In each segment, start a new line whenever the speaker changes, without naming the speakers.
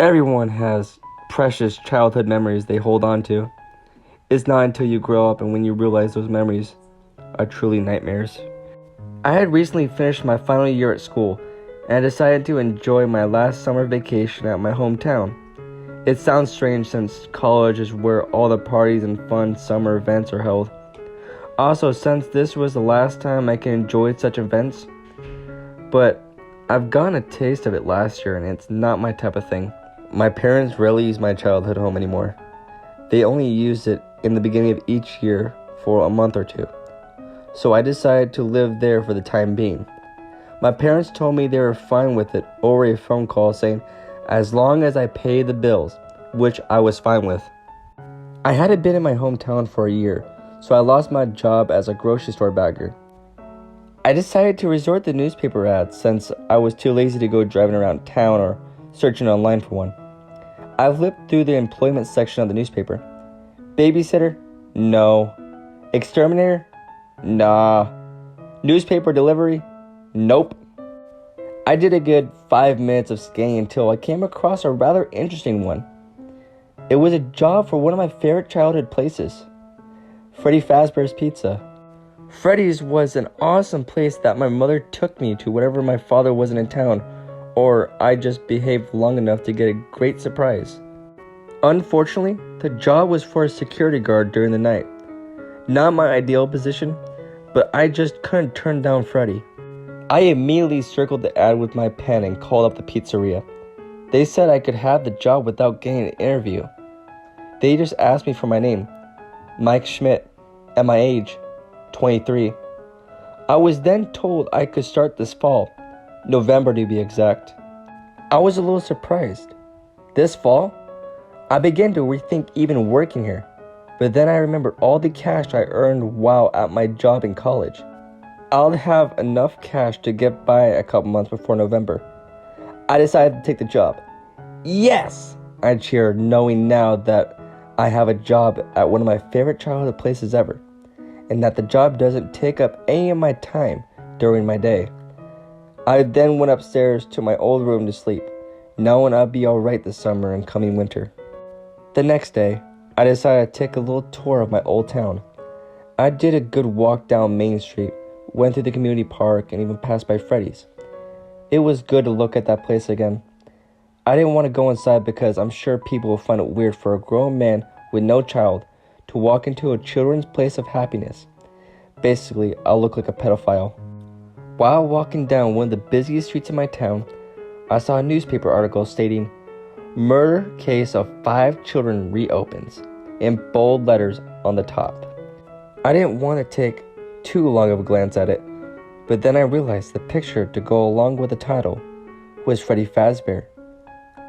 Everyone has precious childhood memories they hold on to. It's not until you grow up and when you realize those memories are truly nightmares. I had recently finished my final year at school, and I decided to enjoy my last summer vacation at my hometown. It sounds strange since college is where all the parties and fun summer events are held. Also, since this was the last time I can enjoy such events, but I've gotten a taste of it last year and it's not my type of thing. My parents rarely use my childhood home anymore. They only use it in the beginning of each year for a month or two. So I decided to live there for the time being. My parents told me they were fine with it over a phone call saying as long as I pay the bills, which I was fine with. I hadn't been in my hometown for a year, so I lost my job as a grocery store bagger. I decided to resort to newspaper ads since I was too lazy to go driving around town or searching online for one. I flipped through the employment section of the newspaper. Babysitter? No. Exterminator? Nah. Newspaper delivery? Nope. I did a good 5 minutes of scanning until I came across a rather interesting one. It was a job for one of my favorite childhood places, Freddy Fazbear's Pizza. Freddy's was an awesome place that my mother took me to whenever my father wasn't in town, or I just behaved long enough to get a great surprise. Unfortunately, the job was for a security guard during the night. Not my ideal position, but I just couldn't turn down Freddy. I immediately circled the ad with my pen and called up the pizzeria. They said I could have the job without getting an interview. They just asked me for my name, Mike Schmidt, and my age, 23. I was then told I could start this fall, November to be exact. I was a little surprised. This fall, I began to rethink even working here, but then I remembered all the cash I earned while at my job in college. I'll have enough cash to get by a couple months before November. I decided to take the job. Yes! I cheered, knowing now that I have a job at one of my favorite childhood places ever, and that the job doesn't take up any of my time during my day. I then went upstairs to my old room to sleep, knowing I'd be alright this summer and coming winter. The next day, I decided to take a little tour of my old town. I did a good walk down Main Street, went through the community park, and even passed by Freddy's. It was good to look at that place again. I didn't want to go inside because I'm sure people will find it weird for a grown man with no child to walk into a children's place of happiness. Basically, I'll look like a pedophile. While walking down one of the busiest streets in my town, I saw a newspaper article stating, "Murder case of 5 children reopens," in bold letters on the top. I didn't want to take too long of a glance at it, but then I realized the picture to go along with the title was Freddy Fazbear.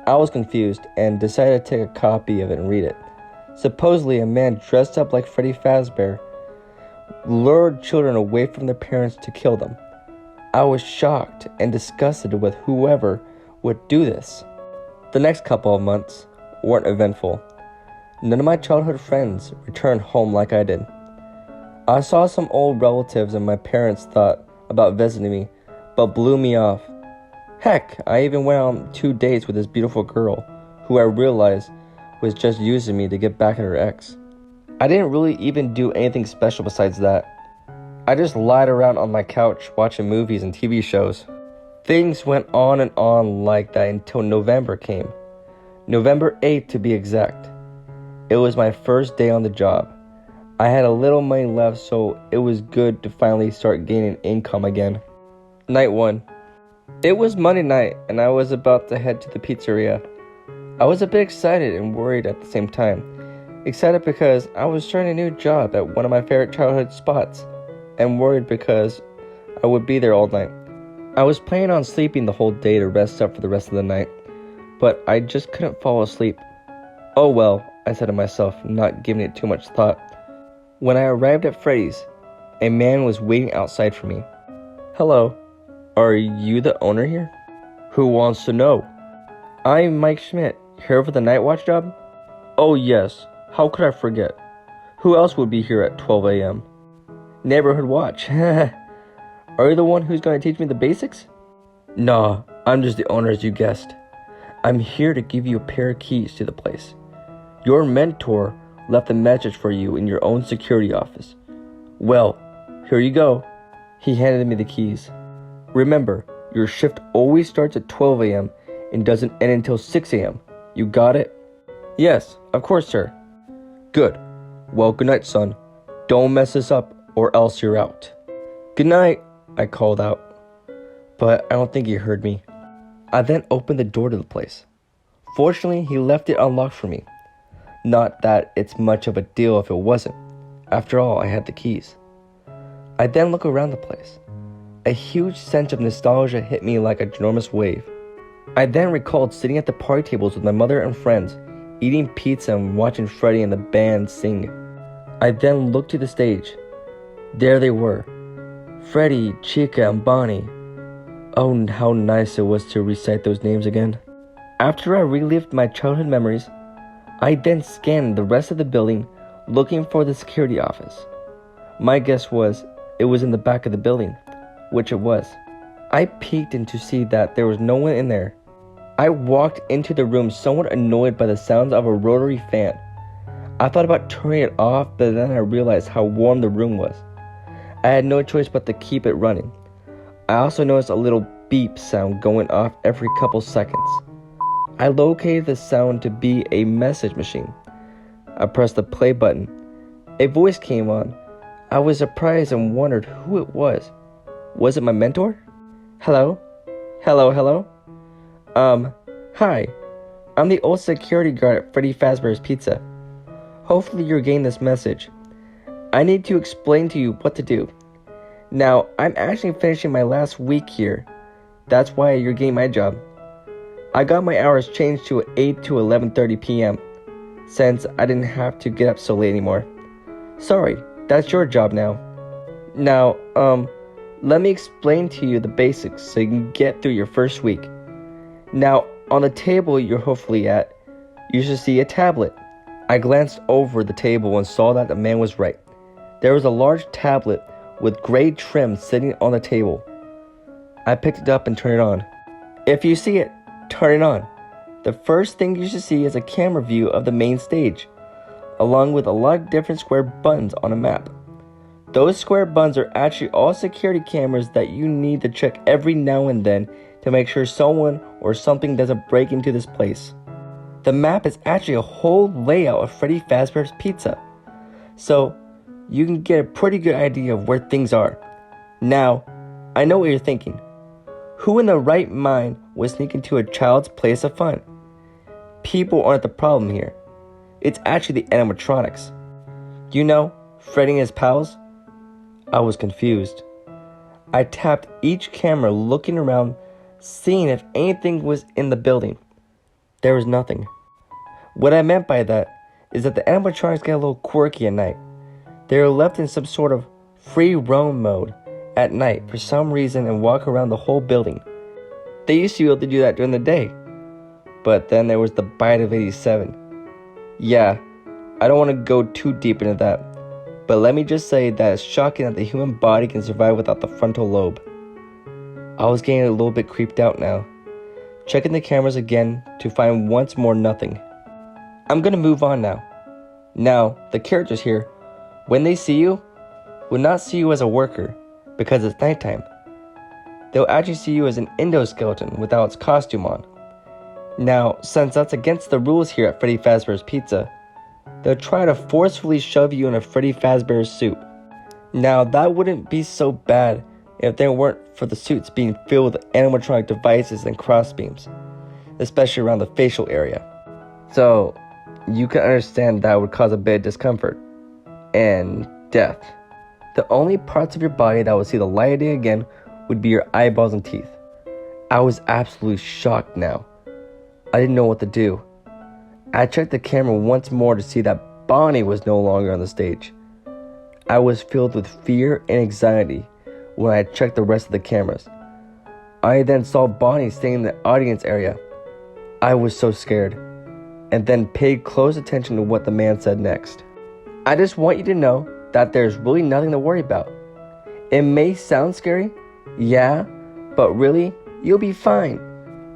I was confused and decided to take a copy of it and read it. Supposedly, a man dressed up like Freddy Fazbear lured children away from their parents to kill them. I was shocked and disgusted with whoever would do this. The next couple of months weren't eventful. None of my childhood friends returned home like I did. I saw some old relatives and my parents thought about visiting me, but blew me off. Heck, I even went on 2 dates with this beautiful girl, who I realized was just using me to get back at her ex. I didn't really even do anything special besides that. I just lied around on my couch watching movies and TV shows. Things went on and on like that until November came. November 8th to be exact. It was my first day on the job. I had a little money left, so it was good to finally start gaining income again. Night 1. It was Monday night and I was about to head to the pizzeria. I was a bit excited and worried at the same time. Excited because I was starting a new job at one of my favorite childhood spots, and worried because I would be there all night. I was planning on sleeping the whole day to rest up for the rest of the night, but I just couldn't fall asleep. Oh well, I said to myself, not giving it too much thought. When I arrived at Freddy's, a man was waiting outside for me. "Hello, are you the owner here?" "Who wants to know?" "I'm Mike Schmidt, here for the night watch job." "Oh yes, how could I forget? Who else would be here at 12 a.m.? "Neighborhood watch." "Are you the one who's going to teach me the basics?" "Nah, I'm just the owner as you guessed. I'm here to give you a pair of keys to the place. Your mentor left a message for you in your own security office. Well, here you go. He handed me the keys. Remember, your shift always starts at 12 a.m. and doesn't end until 6 a.m. You got it? Yes, of course, sir. Good. Well, good night, son. Don't mess this up or else you're out. Good night, I called out. But I don't think he heard me. I then opened the door to the place. Fortunately, he left it unlocked for me. Not that it's much of a deal if it wasn't. After all, I had the keys. I then looked around the place. A huge sense of nostalgia hit me like an enormous wave. I then recalled sitting at the party tables with my mother and friends, eating pizza and watching Freddy and the band sing. I then looked to the stage. There they were. Freddy, Chica, and Bonnie. Oh, how nice it was to recite those names again. After I relived my childhood memories, I then scanned the rest of the building looking for the security office. My guess was it was in the back of the building, which it was. I peeked in to see that there was no one in there. I walked into the room somewhat annoyed by the sounds of a rotary fan. I thought about turning it off, but then I realized how warm the room was. I had no choice but to keep it running. I also noticed a little beep sound going off every couple seconds. I located the sound to be a message machine. I pressed the play button. A voice came on. I was surprised and wondered who it was. Was it my mentor? Hello? Hello? Hi. I'm the old security guard at Freddy Fazbear's Pizza. Hopefully you're getting this message. I need to explain to you what to do. Now, I'm actually finishing my last week here. That's why you're getting my job. I got my hours changed to 8 to 11:30 p.m. since I didn't have to get up so late anymore. Sorry, that's your job now. Now, let me explain to you the basics so you can get through your first week. Now, on the table you're hopefully at, you should see a tablet. I glanced over the table and saw that the man was right. There was a large tablet with gray trim sitting on the table. I picked it up and turned it on. If you see it, turn it on. The first thing you should see is a camera view of the main stage, along with a lot of different square buttons on a map. Those square buttons are actually all security cameras that you need to check every now and then to make sure someone or something doesn't break into this place. The map is actually a whole layout of Freddy Fazbear's Pizza, so you can get a pretty good idea of where things are. Now, I know what you're thinking. Who in their right mind would sneak into a child's place of fun? People aren't the problem here. It's actually the animatronics. You know, Freddy and his pals? I was confused. I tapped each camera looking around, seeing if anything was in the building. There was nothing. What I meant by that is that the animatronics get a little quirky at night. They are left in some sort of free roam mode at night for some reason and walk around the whole building. They used to be able to do that during the day. But then there was the bite of 87. Yeah, I don't want to go too deep into that, but let me just say that it's shocking that the human body can survive without the frontal lobe. I was getting a little bit creeped out now, checking the cameras again to find once more nothing. I'm gonna move on now. Now, the characters here, when they see you, will not see you as a worker because it's nighttime. They'll actually see you as an endoskeleton without its costume on. Now, since that's against the rules here at Freddy Fazbear's Pizza, they'll try to forcefully shove you in a Freddy Fazbear suit. Now, that wouldn't be so bad if there weren't for the suits being filled with animatronic devices and crossbeams, especially around the facial area. So, you can understand that would cause a bit of discomfort and death. The only parts of your body that would see the light of day again would be your eyeballs and teeth. I was absolutely shocked now. I didn't know what to do. I checked the camera once more to see that Bonnie was no longer on the stage. I was filled with fear and anxiety when I checked the rest of the cameras. I then saw Bonnie staying in the audience area. I was so scared, and then paid close attention to what the man said next. I just want you to know that there's really nothing to worry about. It may sound scary, yeah, but really, you'll be fine.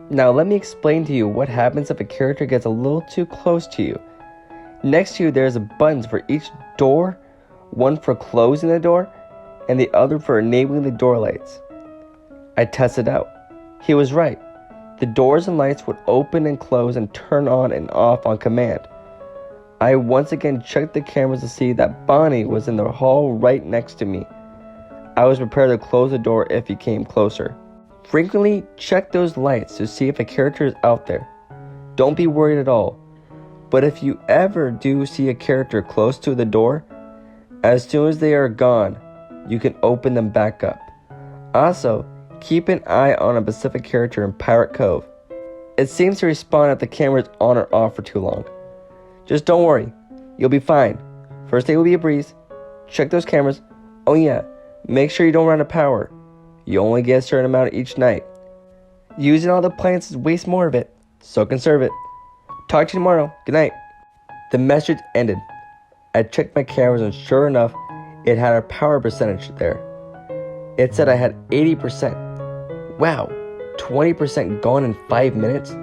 Now let me explain to you what happens if a character gets a little too close to you. Next to you there's buttons for each door, one for closing the door, and the other for enabling the door lights. I tested out. He was right. The doors and lights would open and close and turn on and off on command. I once again checked the cameras to see that Bonnie was in the hall right next to me. I was prepared to close the door if he came closer. Frequently check those lights to see if a character is out there. Don't be worried at all. But if you ever do see a character close to the door, as soon as they are gone, you can open them back up. Also, keep an eye on a specific character in Pirate Cove. It seems to respond if the camera is on or off for too long. Just don't worry, you'll be fine. First day will be a breeze. Check those cameras. Oh yeah, make sure you don't run out of power. You only get a certain amount each night. Using all the plants is waste more of it, so conserve it. Talk to you tomorrow. Good night. The message ended. I checked my cameras and sure enough, it had a power percentage there. It said I had 80%. Wow, 20% gone in 5 minutes?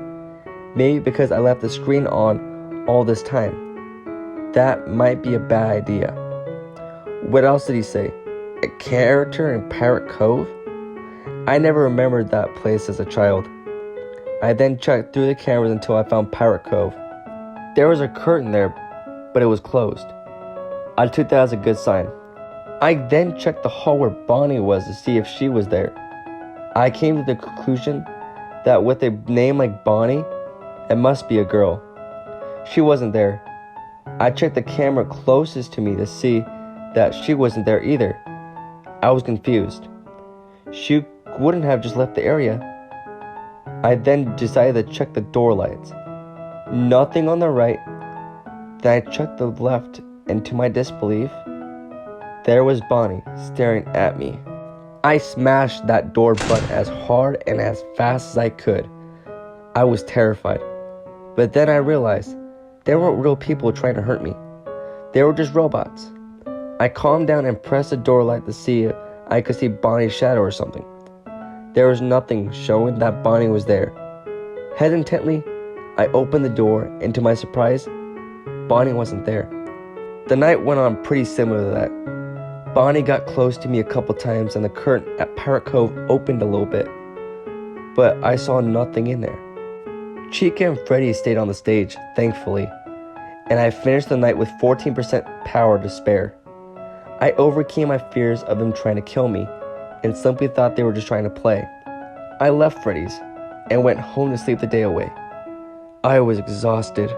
Maybe because I left the screen on all this time. That might be a bad idea. What else did he say? A character in Pirate Cove? I never remembered that place as a child. I then checked through the cameras until I found Pirate Cove. There was a curtain there, but it was closed. I took that as a good sign. I then checked the hall where Bonnie was to see if she was there. I came to the conclusion that with a name like Bonnie, it must be a girl. She wasn't there. I checked the camera closest to me to see that she wasn't there either. I was confused. She wouldn't have just left the area. I then decided to check the door lights. Nothing on the right. Then I checked the left, and to my disbelief, there was Bonnie staring at me. I smashed that door button as hard and as fast as I could. I was terrified. But then I realized there weren't real people trying to hurt me. They were just robots. I calmed down and pressed the door light to see if I could see Bonnie's shadow or something. There was nothing showing that Bonnie was there. Hesitantly, I opened the door, and to my surprise, Bonnie wasn't there. The night went on pretty similar to that. Bonnie got close to me a couple times and the curtain at Pirate Cove opened a little bit, but I saw nothing in there. Chica and Freddy stayed on the stage, thankfully, and I finished the night with 14% power to spare. I overcame my fears of them trying to kill me and simply thought they were just trying to play. I left Freddy's and went home to sleep the day away. I was exhausted.